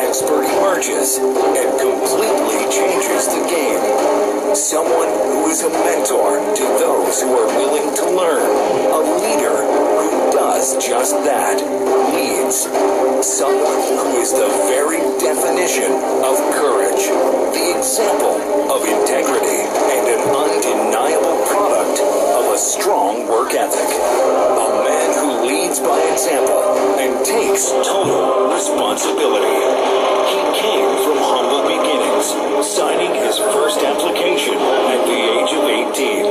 expert emerges and completely changes the game. Someone who is a mentor to those who are willing to learn. A leader who does just that. Leads. Someone who is the very definition of courage. The example of integrity and an undeniable product of a strong work ethic. A man who leads by example and takes total responsibility. He came from humble beginnings, signing his first application at the age of 18,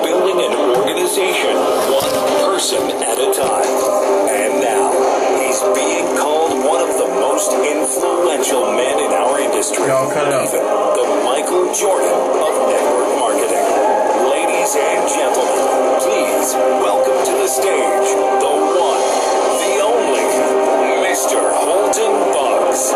building an organization one person at a time. And now, he's being called one of the most influential men in our industry. Even the Michael Jordan of network marketing. Ladies and gentlemen, please welcome to the stage the one, the only, Mr. Holton Buggs.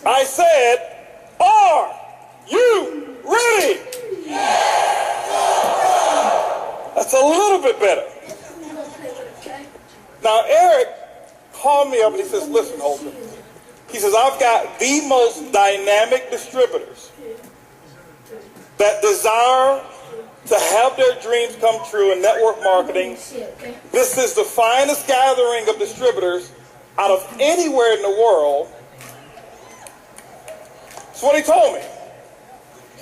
I said, are you ready? That's a little bit better. Now, Eric called me up and he says, listen, Holton. He says, I've got the most dynamic distributors that desire to have their dreams come true in network marketing. This is the finest gathering of distributors out of anywhere in the world. That's what he told me.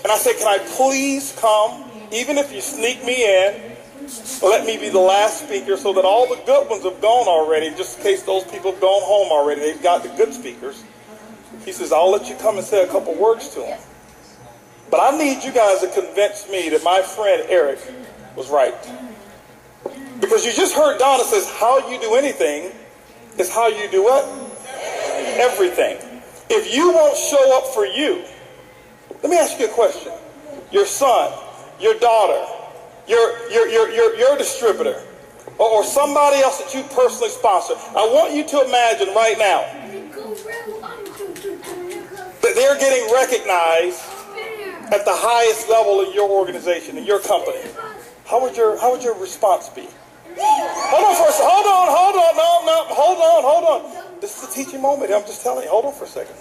And I said, can I please come, even if you sneak me in, let me be the last speaker so that all the good ones have gone already, just in case those people have gone home already. They've got the good speakers. He says, I'll let you come and say a couple words to them. But I need you guys to convince me that my friend Eric was right. Because you just heard Donna says, how you do anything is how you do what? Everything. If you won't show up for you, let me ask you a question. Your son, your daughter, your distributor, or somebody else that you personally sponsor, I want you to imagine right now that they're getting recognized at the highest level of your organization, in your company. How would your response be? Hold on for a second. Hold on. This is a teaching moment. I'm just telling you. Hold on for a second.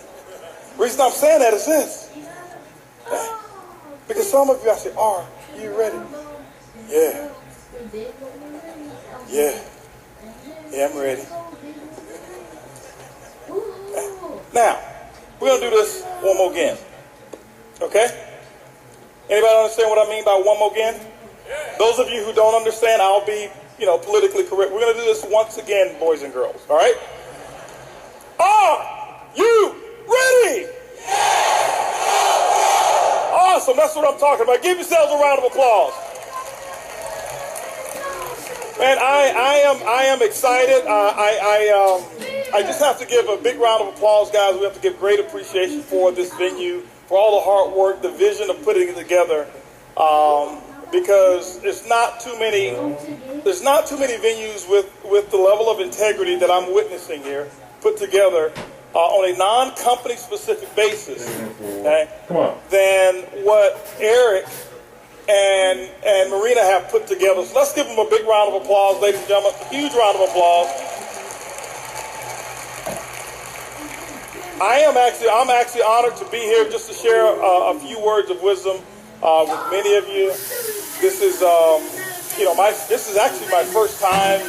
The reason I'm saying that is this. Okay? Because some of you, I say, are you ready? Yeah. Yeah, I'm ready. Okay. Now, we're going to do this one more again. Okay? Anybody understand what I mean by one more again? Those of you who don't understand, I'll be, politically correct. We're going to do this once again, boys and girls. All right? Are you ready? Awesome. That's what I'm talking about. Give yourselves a round of applause. Man, I am excited. I just have to give a big round of applause, guys. We have to give great appreciation for this venue, for all the hard work, the vision of putting it together. Because there's not too many venues with the level of integrity that I'm witnessing here put together on a non-company specific basis, okay, than what Eric and Marina have put together. So let's give them a big round of applause, ladies and gentlemen. A huge round of applause. I'm actually honored to be here just to share a few words of wisdom with many of you. This is this is actually my first time,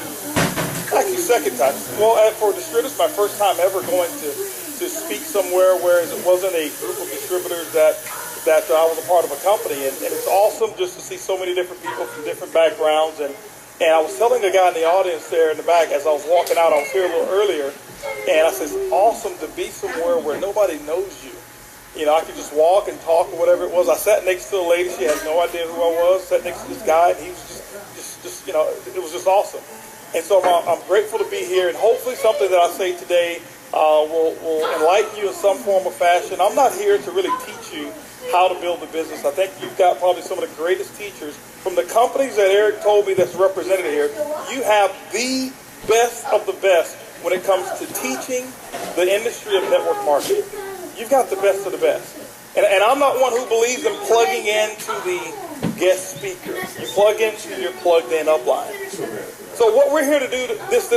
actually second time. Well, for distributors, my first time ever going to speak somewhere, whereas it wasn't a group of distributors that I was a part of a company, and it's awesome just to see so many different people from different backgrounds. And I was telling a guy in the audience there in the back as I was walking out, I was here a little earlier, and I said, it's awesome to be somewhere where nobody knows you. I could just walk and talk or whatever it was. I sat next to a lady. She had no idea who I was. Sat next to this guy, and he was just it was just awesome. And so I'm grateful to be here, and hopefully something that I say today will enlighten you in some form or fashion. I'm not here to really teach you how to build a business. I think you've got probably some of the greatest teachers from the companies that Eric told me that's represented here. You have the best of the best when it comes to teaching the industry of network marketing. You've got the best of the best. And I'm not one who believes in plugging into the guest speaker. You plug into your plugged in upline. So what we're here to do this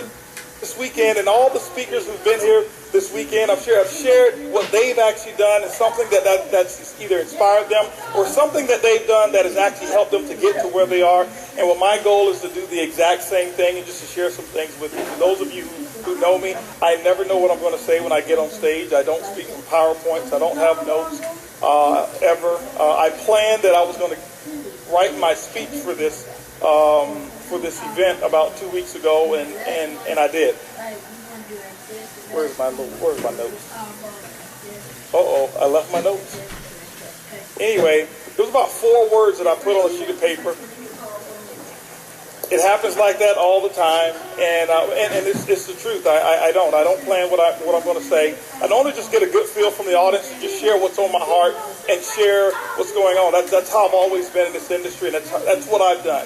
weekend, and all the speakers who've been here this weekend, I've shared what they've actually done, and something that's either inspired them or something that they've done that has actually helped them to get to where they are. And what my goal is to do the exact same thing and just to share some things with you. For those of you who know me, I never know what I'm going to say when I get on stage. I don't speak from PowerPoints. I don't have notes ever. I planned that I was going to write my speech for this event about 2 weeks ago, and I did. Where's my notes? I left my notes. Anyway, there was about 4 words that I put on a sheet of paper. It happens like that all the time, and it's the truth. I don't plan what I'm going to say. I normally just get a good feel from the audience and just share what's on my heart and share what's going on. That's how I've always been in this industry, and that's what I've done.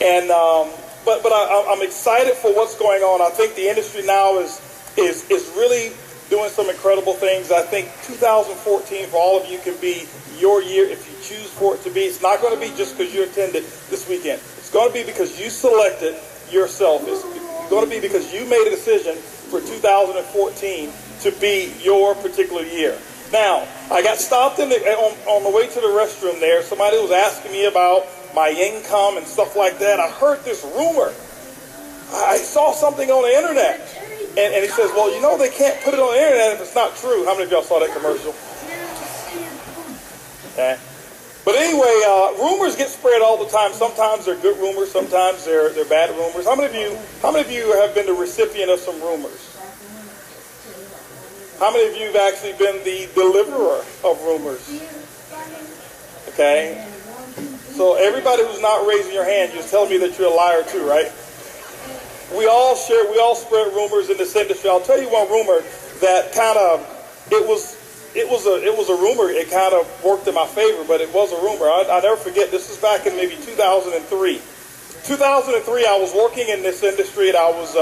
And but I'm excited for what's going on. I think the industry now is really doing some incredible things. I think 2014 for all of you can be your year if you choose for it to be. It's not going to be just because you attended this weekend. It's going to be because you selected yourself. It's going to be because you made a decision for 2014 to be your particular year. Now, I got stopped on the way to the restroom there. Somebody was asking me about my income and stuff like that. I heard this rumor. I saw something on the internet. And he says, well, you know, they can't put it on the internet if it's not true. How many of y'all saw that commercial? Okay. But anyway, rumors get spread all the time. Sometimes they're good rumors. Sometimes they're bad rumors. How many of you have been the recipient of some rumors? How many of you have actually been the deliverer of rumors? Okay. So everybody who's not raising your hand, you're telling me that you're a liar too, right? We all spread rumors in this industry. I'll tell you one rumor that kind of, it was a rumor. It kind of worked in my favor, but it was a rumor. I'll never forget. This was back in maybe 2003. 2003, I was working in this industry, and I was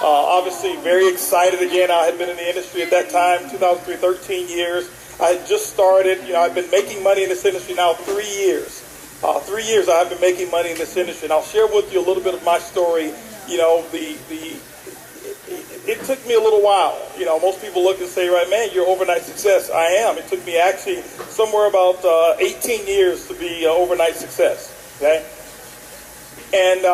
obviously very excited again. I had been in the industry at that time, 2003, 13 years. I had just started. I've been making money in this industry now 3 years. 3 years I have been making money in this industry, and I'll share with you a little bit of my story. It took me a little while. Most people look and say, right, man, you're overnight success. I am. It took me actually somewhere about 18 years to be overnight success. Okay. And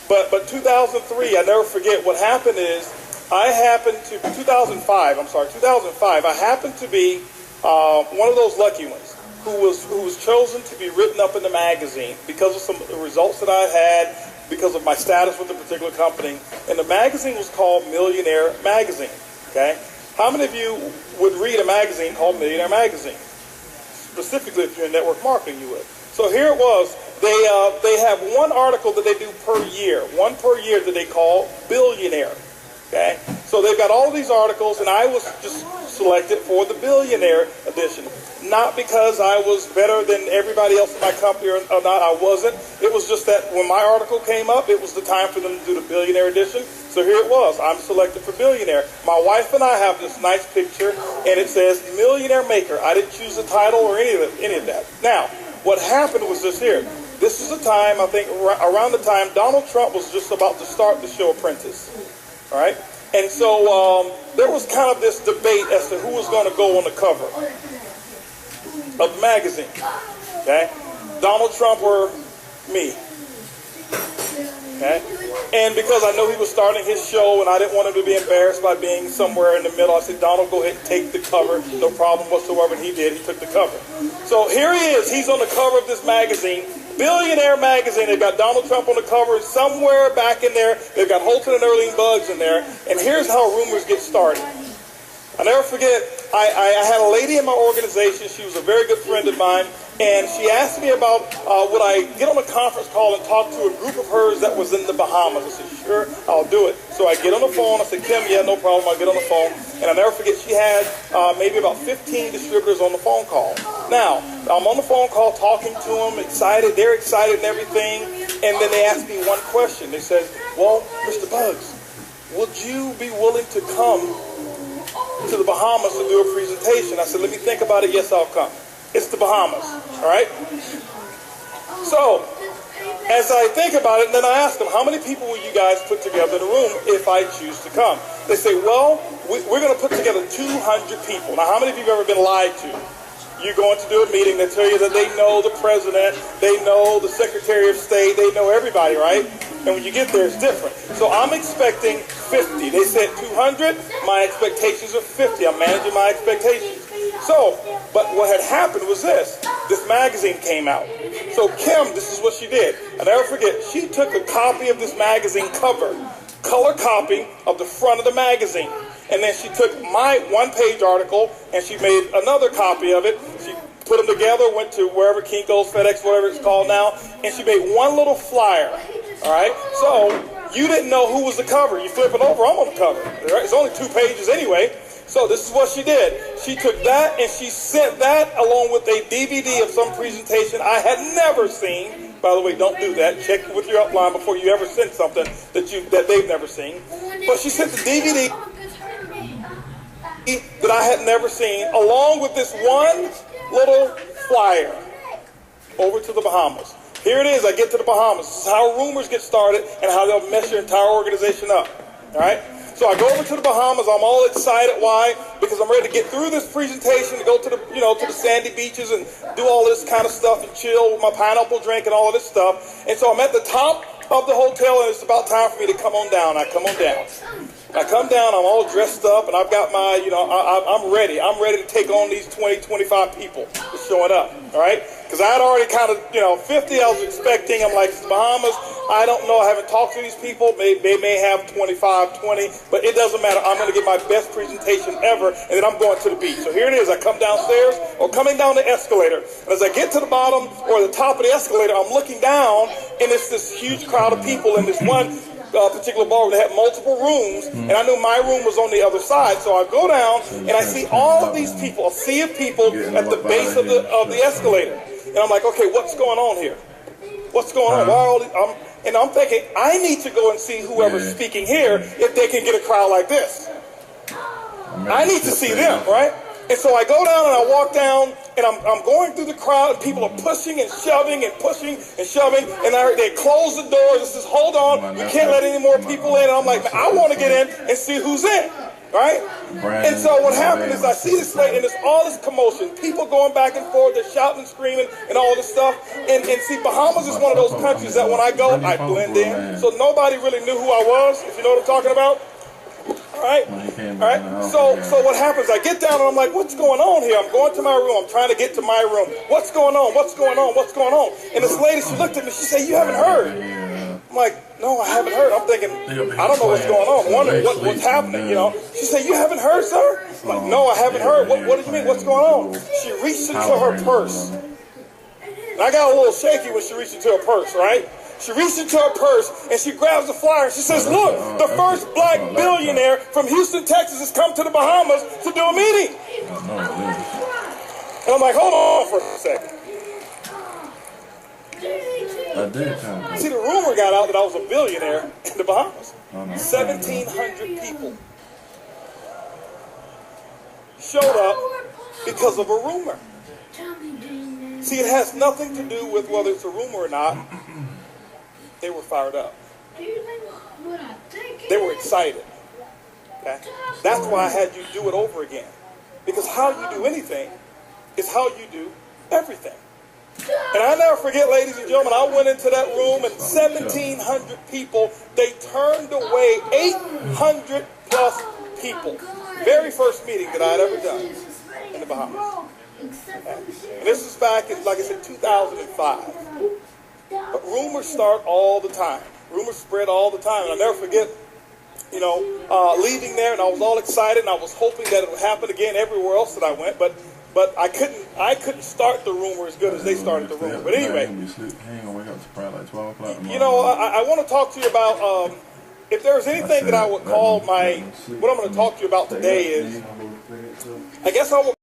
but 2003, I never forget. What happened is 2005. I happened to be one of those lucky ones who was chosen to be written up in the magazine because of some of the results that I had, because of my status with a particular company. And the magazine was called Millionaire Magazine. Okay? How many of you would read a magazine called Millionaire Magazine? Specifically, if you're in network marketing, you would. So here it was. They have one article that they do per year. One per year that they call Billionaire. Okay? So they've got all these articles, and I was just selected for the Billionaire edition. Not because I was better than everybody else in my company or not. I wasn't. It was just that when my article came up, it was the time for them to do the Billionaire edition. So here it was. I'm selected for Billionaire. My wife and I have this nice picture, and it says Millionaire Maker. I didn't choose the title or any of that. Now, what happened was this here. This is the time, I think, around the time Donald Trump was just about to start the show Apprentice. All right? And so there was kind of this debate as to who was going to go on the cover of the magazine. Okay? Donald Trump or me. Okay? And because I know he was starting his show and I didn't want him to be embarrassed by being somewhere in the middle, I said, Donald, go ahead and take the cover. No problem whatsoever. And he did. He took the cover. So here he is. He's on the cover of this magazine. Billionaire Magazine. They've got Donald Trump on the cover, and somewhere back in there, they've got Holton and Erling Buggs in there. And here's how rumors get started. I'll never forget, I had a lady in my organization. She was a very good friend of mine, and she asked me about would I get on a conference call and talk to a group of hers that was in the Bahamas. I said, sure, I'll do it. So I get on the phone. I said, Kim, yeah, no problem. I'll get on the phone. And I'll never forget, she had maybe about 15 distributors on the phone call. Now, I'm on the phone call talking to them, excited. They're excited and everything. And then they asked me one question. They said, well, Mr. Bugs, would you be willing to come to the Bahamas to do a presentation? I said, let me think about it. Yes, I'll come. It's the Bahamas, all right? So, as I think about it, and then I ask them, how many people will you guys put together in a room if I choose to come? They say, well, we're going to put together 200 people. Now, how many of you have ever been lied to? You're going to do a meeting, they tell you that they know the president, they know the Secretary of State, they know everybody, right? And when you get there, it's different. So I'm expecting 50. They said 200. My expectations are 50. I'm managing my expectations. So, but what had happened was this magazine came out. So Kim, this is what she did. I'll never forget, she took a copy of this magazine cover, color copy of the front of the magazine. And then she took my one-page article and she made another copy of it. She put them together, went to wherever Kinko's, FedEx, whatever it's called now, and she made one little flyer. All right? So you didn't know who was the cover. You flip it over, I'm on the cover. All right? It's only 2 pages anyway. So this is what she did. She took that and she sent that along with a DVD of some presentation I had never seen. By the way, don't do that. Check with your upline before you ever send something that they've never seen. But she sent the DVD that I had never seen, along with this one little flyer over to the Bahamas. Here it is. I get to the Bahamas. This is how rumors get started and how they'll mess your entire organization up. All right? So I go over to the Bahamas. I'm all excited. Why? Because I'm ready to get through this presentation, to go to the, to the sandy beaches and do all this kind of stuff and chill with my pineapple drink and all of this stuff. And so I'm at the top of the hotel, and it's about time for me to come on down. I come on down. I come down, I'm all dressed up, and I've got my, I'm ready. I'm ready to take on these 20, 25 people that's showing up, all right? Because I had already kind of, 50 I was expecting. I'm like, it's the Bahamas. I don't know. I haven't talked to these people. They may have 25, 20, but it doesn't matter. I'm going to get my best presentation ever, and then I'm going to the beach. So here it is. I come downstairs, or coming down the escalator. And as I get to the bottom or the top of the escalator, I'm looking down, and it's this huge crowd of people in this one particular ballroom. They had multiple rooms, and I knew my room was on the other side. So I go down, and I see all of these people, a sea of people at the base of the escalator. And I'm like, okay, what's going on here? What's going on? Why are all these, and I'm thinking, I need to go and see whoever's speaking here if they can get a crowd like this. I need to see them, right? And so I go down and I walk down, and I'm going through the crowd, and people are pushing and shoving and pushing and shoving, and they close the doors and says, hold on, you can't let any more people in. And I'm like, man, I want to get in and see who's in, right? And so what happened is I see this lady, and there's all this commotion, people going back and forth, they're shouting and screaming and all this stuff. And see, Bahamas is one of those countries that when I go, I blend in. So nobody really knew who I was, if you know what I'm talking about. All right. So what happens? I get down and I'm like, what's going on here? I'm going to my room. I'm trying to get to my room. What's going on? What's going on? What's going on? And this lady, she looked at me. She said, you haven't heard. I'm like, no, I haven't heard. I'm thinking, I don't know what's going on. I'm wondering what's happening, She said, you haven't heard, sir? I'm like, no, I haven't heard. What do you mean? What's going on? She reached into her purse. And I got a little shaky when she reached into her purse, right? She reached into her purse and she grabs the flyer and she says, look, the first black billionaire from Houston, Texas has come to the Bahamas to do a meeting. And I'm like, hold on for a second. See, the rumor got out that I was a billionaire in the Bahamas. 1,700 people showed up because of a rumor. See, it has nothing to do with whether it's a rumor or not. They were fired up. They were excited. Okay? That's why I had you do it over again. Because how you do anything is how you do everything. And I never forget, ladies and gentlemen, I went into that room and 1,700 people, they turned away 800 plus people. Very first meeting that I had ever done in the Bahamas. Okay? And this was back in, like I said, 2005. But rumors start all the time. Rumors spread all the time. And I'll never forget, leaving there, and I was all excited, and I was hoping that it would happen again everywhere else that I went, but I couldn't start the rumor as good as they started the rumor. But anyway, He ain't gonna wake up to probably like 12 o'clock tomorrow. you know, I want to talk to you about if there's anything that I would call what I'm going to talk to you about today is, I guess I will